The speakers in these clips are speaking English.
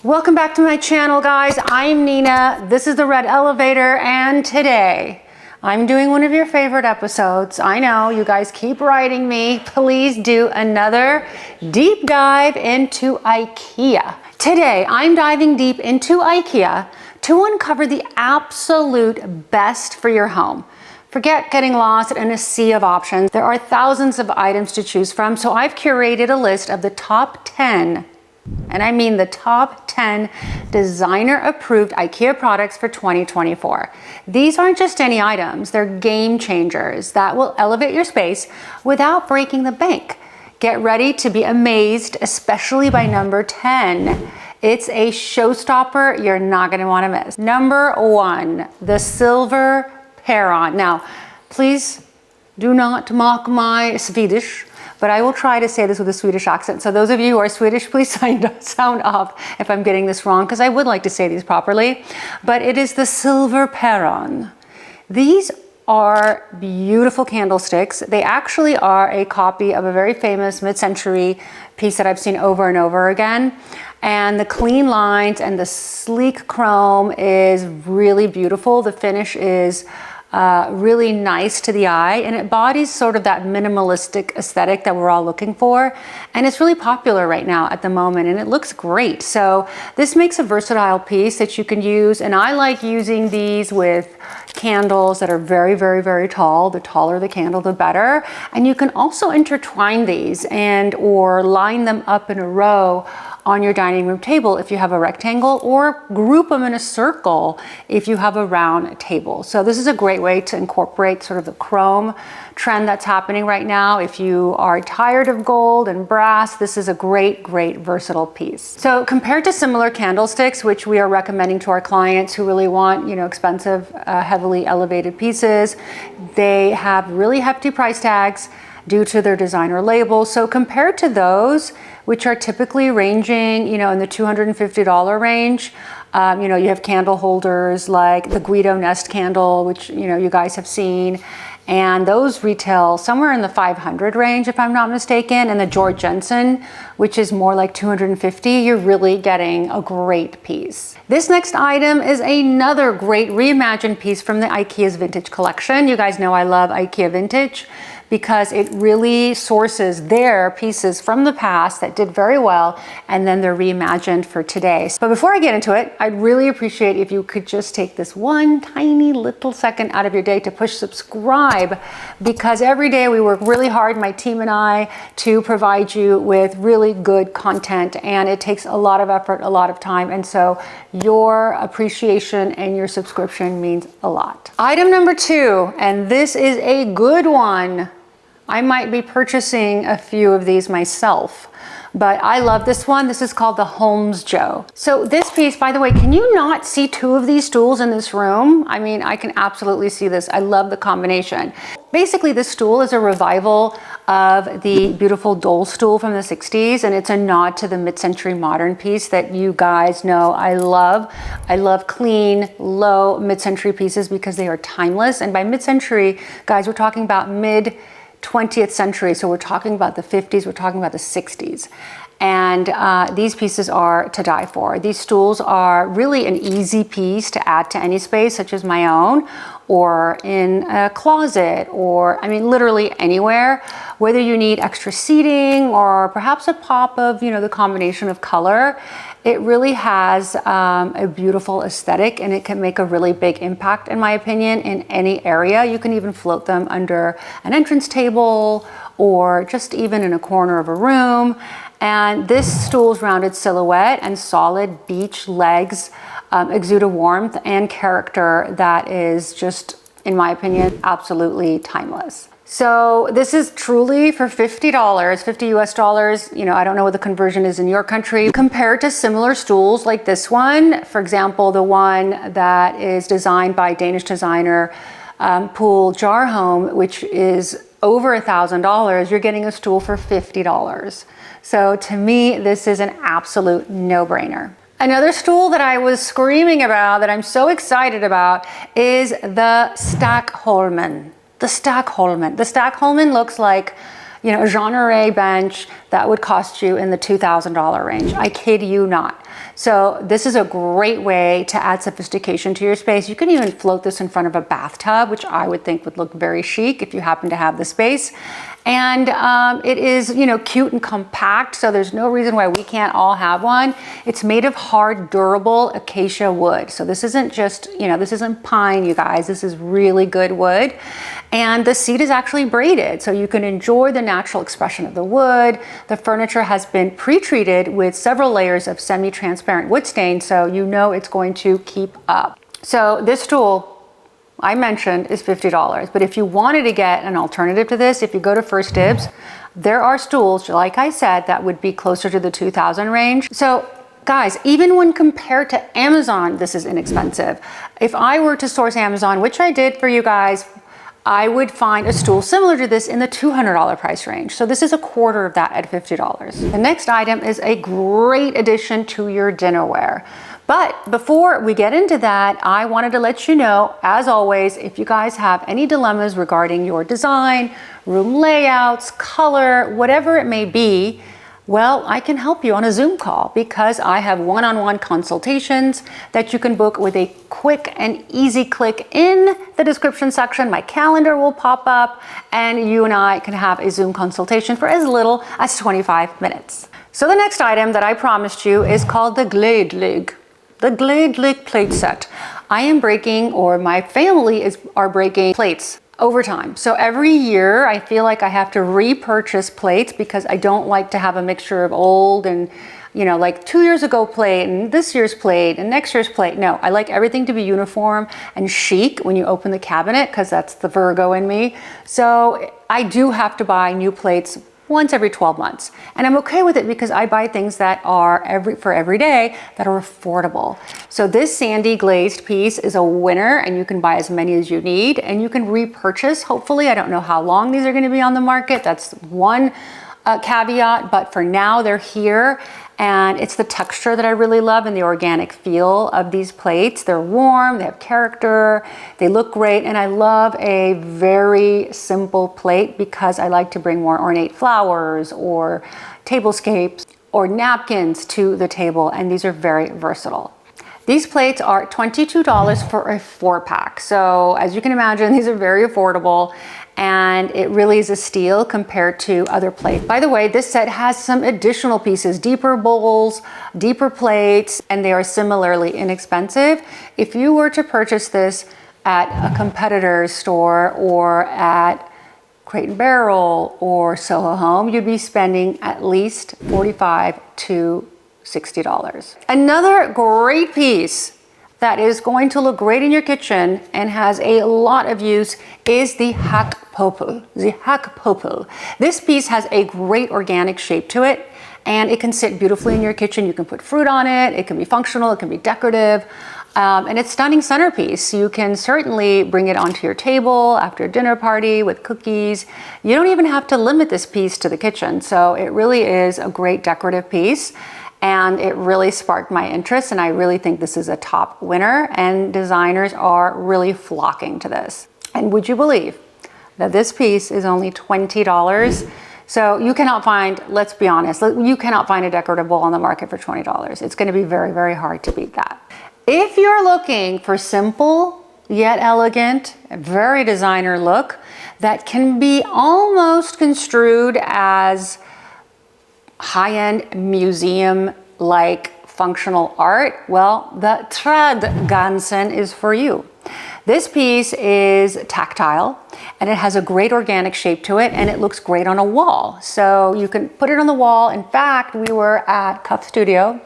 Welcome back to my channel, guys. I'm Nina. This is the Red Elevator, and today I'm doing one of your favorite episodes. I know you guys keep writing me. Please do another deep dive into IKEA. Today, I'm diving deep into IKEA to uncover the absolute best for your home. Forget getting lost in a sea of options. There are thousands of items to choose from, so I've curated a list of the top 10, and I mean the top 10 designer-approved IKEA products for 2024. These aren't just any items, they're game changers that will elevate your space without breaking the bank. Get ready to be amazed, especially by number 10. It's a showstopper you're not gonna wanna miss. Number 1, the silver Perron. Now, please do not mock my Swedish, but I will try to say this with a Swedish accent. So those of you who are Swedish, please sound off if I'm getting this wrong, because I would like to say these properly. But it is the silver Perron. These are beautiful candlesticks. They actually are a copy of a very famous mid-century piece that I've seen over and over again. And the clean lines and the sleek chrome is really beautiful. The finish is really nice to the eye, and it embodies sort of that minimalistic aesthetic that we're all looking for. And it's really popular right now at the moment, and it looks great. So this makes a versatile piece that you can use, and I like using these with candles that are very, very, very tall. The taller the candle, the better. And you can also intertwine these and or line them up in a row on your dining room table if you have a rectangle, or group them in a circle if you have a round table. So this is a great way to incorporate sort of the chrome trend that's happening right now. If you are tired of gold and brass, this is a great, great versatile piece. So compared to similar candlesticks, which we are recommending to our clients who really want, expensive, heavily elevated pieces, they have really hefty price tags due to their designer label. So compared to those, which are typically ranging, in the $250 range, you have candle holders like the Guido Nest candle, which, you guys have seen. And those retail somewhere in the 500 range, if I'm not mistaken. And the Georg Jensen, which is more like 250, you're really getting a great piece. This next item is another great reimagined piece from the IKEA's Vintage collection. You guys know I love IKEA Vintage, because it really sources their pieces from the past that did very well, and then they're reimagined for today. But before I get into it, I'd really appreciate if you could just take this one tiny little second out of your day to push subscribe, because every day we work really hard, my team and I, to provide you with really good content, and it takes a lot of effort, a lot of time, and so your appreciation and your subscription means a lot. Item number 2, and this is a good one. I might be purchasing a few of these myself, but I love this one. This is called the Holmes Joe. So this piece, by the way, can you not see 2 of these stools in this room? I mean, I can absolutely see this. I love the combination. Basically, this stool is a revival of the beautiful Dole stool from the 60s, and it's a nod to the mid-century modern piece that you guys know I love. I love clean, low mid-century pieces because they are timeless. And by mid-century, guys, we're talking about mid-20th century. So we're talking about the 50s, we're talking about the 60s. And these pieces are to die for. These stools are really an easy piece to add to any space, such as my own, or in a closet, or literally anywhere. Whether you need extra seating or perhaps a pop of, the combination of color, it really has a beautiful aesthetic, and it can make a really big impact, in my opinion, in any area. You can even float them under an entrance table or just even in a corner of a room. And this stool's rounded silhouette and solid beech legs exude a warmth and character that is just, in my opinion, absolutely timeless. So this is truly for $50, 50 US dollars. I don't know what the conversion is in your country. Compared to similar stools like this one, for example, the one that is designed by Danish designer Poul Jarholm, which is over $1,000, you're getting a stool for $50. So to me, this is an absolute no-brainer. Another stool that I was screaming about, that I'm so excited about, is the Stackholmen. The Stackholmen. The Stackholmen looks like, you know, a genre bench that would cost you in the $2,000 range. I kid you not. So this is a great way to add sophistication to your space. You can even float this in front of a bathtub, which I would think would look very chic if you happen to have the space. And it is, you know, cute and compact, so there's no reason why we can't all have one. It's made of hard, durable acacia wood. So this isn't just, you know, this isn't pine, you guys. This is really good wood. And the seat is actually braided, so you can enjoy the natural expression of the wood. The furniture has been pre-treated with several layers of semi-transparent wood stain, so you know it's going to keep up. So this stool, I mentioned, is $50, but if you wanted to get an alternative to this, if you go to First Dibs, there are stools, like I said, that would be closer to the 2,000 range. So guys, even when compared to Amazon, this is inexpensive. If I were to source Amazon, which I did for you guys, I would find a stool similar to this in the $200 price range. So this is a quarter of that at $50. The next item is a great addition to your dinnerware. But before we get into that, I wanted to let you know, as always, if you guys have any dilemmas regarding your design, room layouts, color, whatever it may be, well, I can help you on a Zoom call because I have one-on-one consultations that you can book with a quick and easy click in the description section. My calendar will pop up and you and I can have a Zoom consultation for as little as 25 minutes. So the next item that I promised you is called the Glade Lig. The Glade Lig plate set. I am breaking, or my family are breaking plates over time. So every year I feel like I have to repurchase plates because I don't like to have a mixture of old and, you know, like 2 years ago plate and this year's plate and next year's plate. No, I like everything to be uniform and chic when you open the cabinet because that's the Virgo in me. So I do have to buy new plates once every 12 months. And I'm okay with it because I buy things that are for every day that are affordable. So this sandy glazed piece is a winner and you can buy as many as you need and you can repurchase, hopefully. I don't know how long these are gonna be on the market. That's one caveat, but for now they're here. And it's the texture that I really love and the organic feel of these plates. They're warm, they have character, they look great, and I love a very simple plate because I like to bring more ornate flowers or tablescapes or napkins to the table, and these are very versatile. These plates are $22 for a 4-pack. So as you can imagine, these are very affordable and it really is a steal compared to other plates. By the way, this set has some additional pieces, deeper bowls, deeper plates, and they are similarly inexpensive. If you were to purchase this at a competitor's store or at Crate & Barrel or Soho Home, you'd be spending at least $45 to $60. Another great piece that is going to look great in your kitchen and has a lot of use is the Hackpopel. The Hackpopel. This piece has a great organic shape to it and it can sit beautifully in your kitchen. You can put fruit on it. It can be functional. It can be decorative. And it's stunning centerpiece. You can certainly bring it onto your table after a dinner party with cookies. You don't even have to limit this piece to the kitchen. So it really is a great decorative piece. And it really sparked my interest, and I really think this is a top winner, and designers are really flocking to this. And would you believe that this piece is only $20? So you cannot find, let's be honest, you cannot find a decorative bowl on the market for $20. It's going to be very, very hard to beat that. If you're looking for simple yet elegant, very designer look that can be almost construed as high-end museum-like functional art, well, the Trädgången is for you. This piece is tactile and it has a great organic shape to it and it looks great on a wall. So you can put it on the wall. In fact, we were at Koff Studio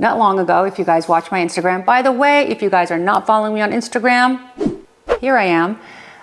not long ago, if you guys watch my Instagram. By the way, if you guys are not following me on Instagram, here I am.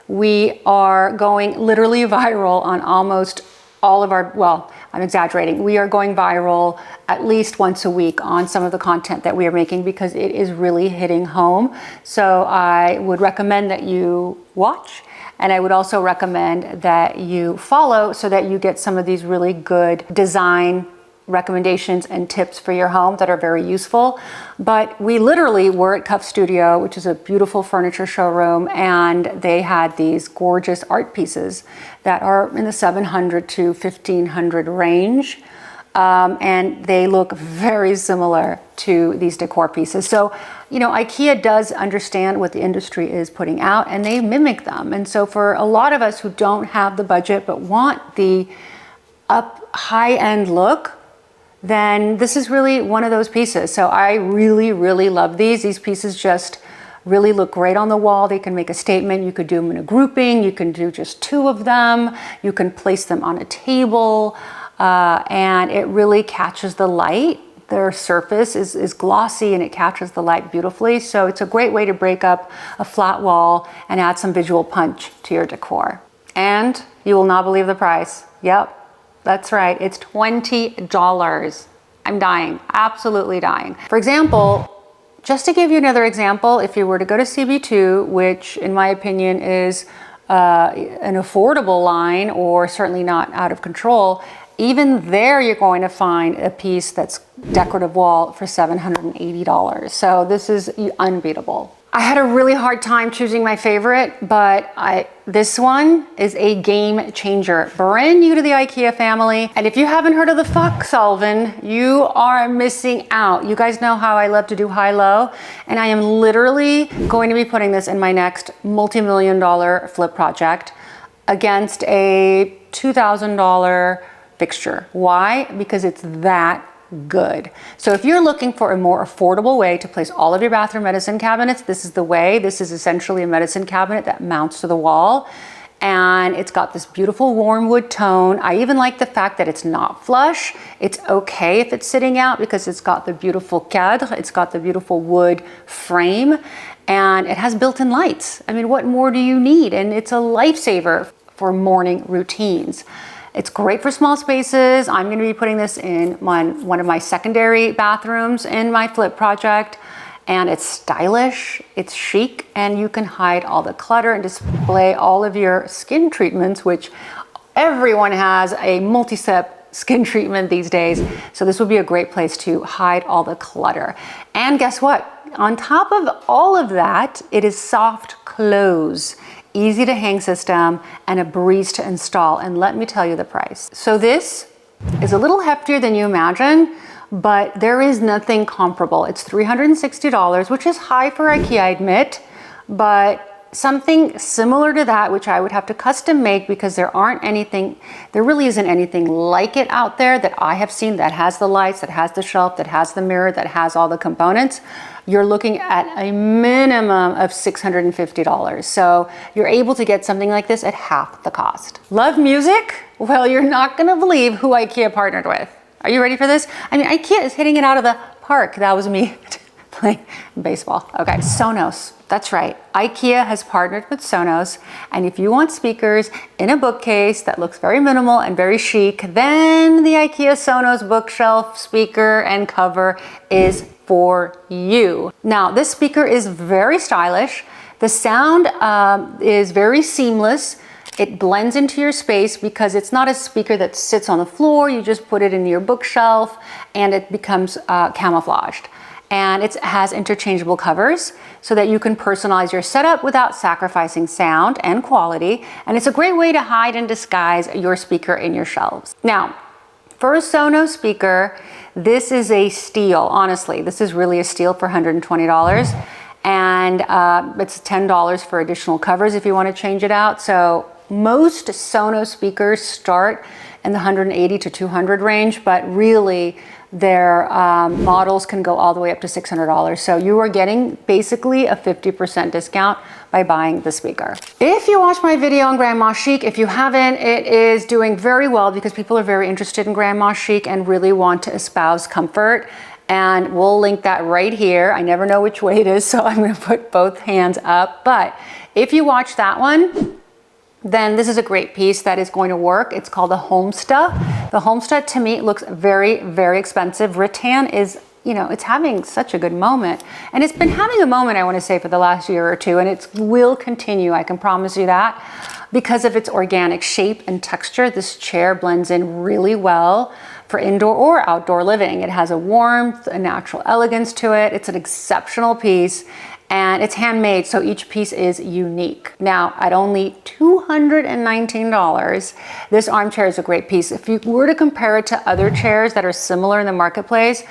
We are going literally viral on almost all of our, well, I'm exaggerating. We are going viral at least once a week on some of the content that we are making because it is really hitting home. So I would recommend that you watch, and I would also recommend that you follow so that you get some of these really good design recommendations and tips for your home that are very useful. But we literally were at Koff Studio, which is a beautiful furniture showroom, and they had these gorgeous art pieces that are in the $700 to $1,500 range. And they look very similar to these decor pieces. So, you know, IKEA does understand what the industry is putting out, and they mimic them. And so for a lot of us who don't have the budget but want the high-end look, then this is really one of those pieces. So I really, really love these. These pieces just really look great on the wall. They can make a statement. You could do them in a grouping. You can do just two of them. You can place them on a table, and it really catches the light. Their surface is glossy and it catches the light beautifully. So it's a great way to break up a flat wall and add some visual punch to your decor. And you will not believe the price. Yep. That's right, it's $20. I'm dying, absolutely dying. For example, just to give you another example, if you were to go to CB2, which in my opinion is an affordable line or certainly not out of control, even there you're going to find a piece that's decorative wall for $780. So this is unbeatable. I had a really hard time choosing my favorite, but this one is a game changer. Brand new to the IKEA family. And if you haven't heard of the Foxsolven, you are missing out. You guys know how I love to do high-low, and I am literally going to be putting this in my next multi-million-dollar flip project against a $2,000 fixture. Why? Because it's that good. So if you're looking for a more affordable way to place all of your bathroom medicine cabinets, this is the way. This is essentially a medicine cabinet that mounts to the wall, and it's got this beautiful warm wood tone. I even like the fact that it's not flush. It's okay if it's sitting out because it's got the beautiful cadre, it's got the beautiful wood frame, and it has built-in lights. I mean, what more do you need? And it's a lifesaver for morning routines. It's great for small spaces. I'm going to be putting this in one of my secondary bathrooms in my flip project. And it's stylish, it's chic, and you can hide all the clutter and display all of your skin treatments, which everyone has a multi-step skin treatment these days. So this would be a great place to hide all the clutter. And guess what? On top of all of that, it is soft close. Easy to hang system, and a breeze to install. And let me tell you the price. So this is a little heftier than you imagine, but there is nothing comparable. It's $360, which is high for IKEA, I admit, but something similar to that, which I would have to custom make because there really isn't anything like it out there that I have seen that has the lights, that has the shelf, that has the mirror, that has all the components. You're looking at a minimum of $650. So you're able to get something like this at half the cost. Love music? Well, you're not gonna believe who IKEA partnered with. Are you ready for this? I mean, IKEA is hitting it out of the park. That was me playing baseball. Okay, Sonos. That's right. IKEA has partnered with Sonos, and if you want speakers in a bookcase that looks very minimal and very chic, then the IKEA Sonos bookshelf speaker and cover is for you. Now, this speaker is very stylish. The sound is very seamless. It blends into your space because it's not a speaker that sits on the floor. You just put it in your bookshelf and it becomes camouflaged. And it has interchangeable covers so that you can personalize your setup without sacrificing sound and quality. And it's a great way to hide and disguise your speaker in your shelves. Now, for a Sonos speaker, this is a steal. Honestly, this is really a steal for $120. And it's $10 for additional covers if you want to change it out. So most Sonos speakers start in the $180 to $200 range, but really their models can go all the way up to $600. So you are getting basically a 50% discount by buying the speaker. If you watched my video on Grandma Chic, if you haven't, it is doing very well because people are very interested in Grandma Chic and really want to espouse comfort. And we'll link that right here. I never know which way it is, so I'm gonna put both hands up. But if you watch that one, then this is a great piece that is going to work. It's called the Homesta. The Homesta to me looks very, very expensive. Rattan is, you know, it's having such a good moment. And it's been having a moment, I want to say, for the last year or two, and it will continue, I can promise you that. Because of its organic shape and texture, this chair blends in really well. for indoor or outdoor living. It has a warmth, a natural elegance to it. It's an exceptional piece, and it's handmade, so each piece is unique. Now, at only $219, this armchair is a great piece. If you were to compare it to other chairs that are similar in the marketplace,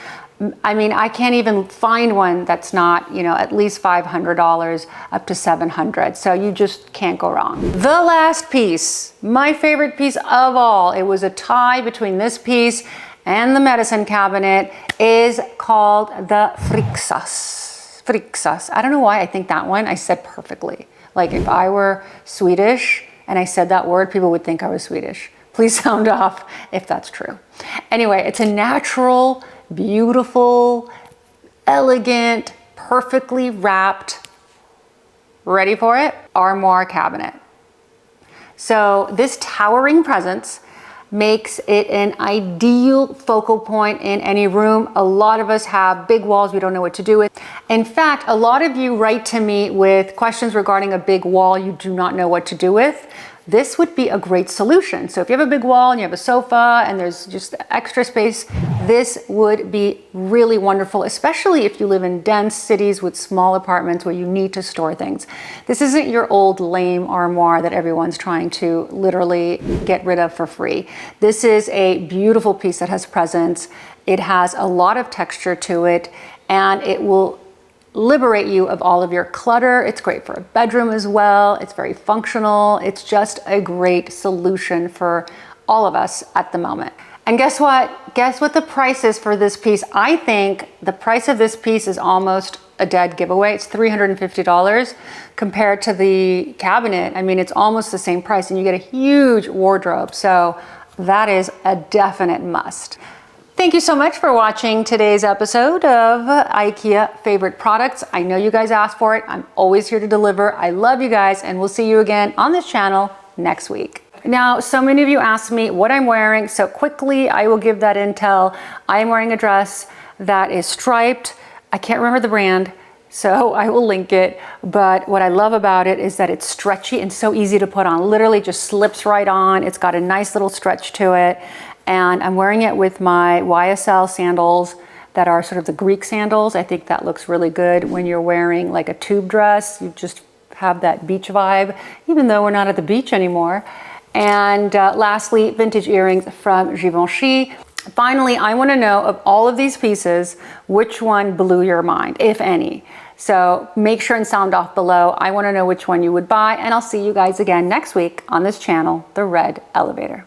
I mean, I can't even find one that's not, you know, at least $500 up to $700. So you just can't go wrong. The last piece, my favorite piece of all, it was a tie between this piece and the medicine cabinet, is called the Frixas. Frixas. I don't know why I think that one I said perfectly. Like if I were Swedish and I said that word, people would think I was Swedish. Please sound off if that's true. Anyway, it's a natural, beautiful, elegant, perfectly wrapped, ready for it, armoire cabinet. So this towering presence makes it an ideal focal point in any room. A lot of us have big walls we don't know what to do with. In fact, a lot of you write to me with questions regarding a big wall you do not know what to do with. This would be a great solution. So if you have a big wall and you have a sofa and there's just extra space, this would be really wonderful, especially if you live in dense cities with small apartments where you need to store things. This isn't your old lame armoire that everyone's trying to literally get rid of for free. This is a beautiful piece that has presence. It has a lot of texture to it, and it will liberate you of all of your clutter. It's great for a bedroom as well. It's very functional. It's just a great solution for all of us at the moment. And guess what? Guess what the price is for this piece? I think the price of this piece is almost a dead giveaway. It's $350 compared to the cabinet. I mean, it's almost the same price, and you get a huge wardrobe. So that is a definite must. Thank you so much for watching today's episode of IKEA Favorite Products. I know you guys asked for it. I'm always here to deliver. I love you guys, and we'll see you again on this channel next week. Now, so many of you asked me what I'm wearing, so quickly I will give that intel. I am wearing a dress that is striped. I can't remember the brand, so I will link it. But what I love about it is that it's stretchy and so easy to put on. Literally just slips right on. It's got a nice little stretch to it. And I'm wearing it with my YSL sandals that are sort of the Greek sandals. I think that looks really good when you're wearing like a tube dress. You just have that beach vibe, even though we're not at the beach anymore. And lastly, vintage earrings from Givenchy. Finally, I want to know of all of these pieces, which one blew your mind, if any. So make sure and sound off below. I want to know which one you would buy, and I'll see you guys again next week on this channel, The Red Elevator.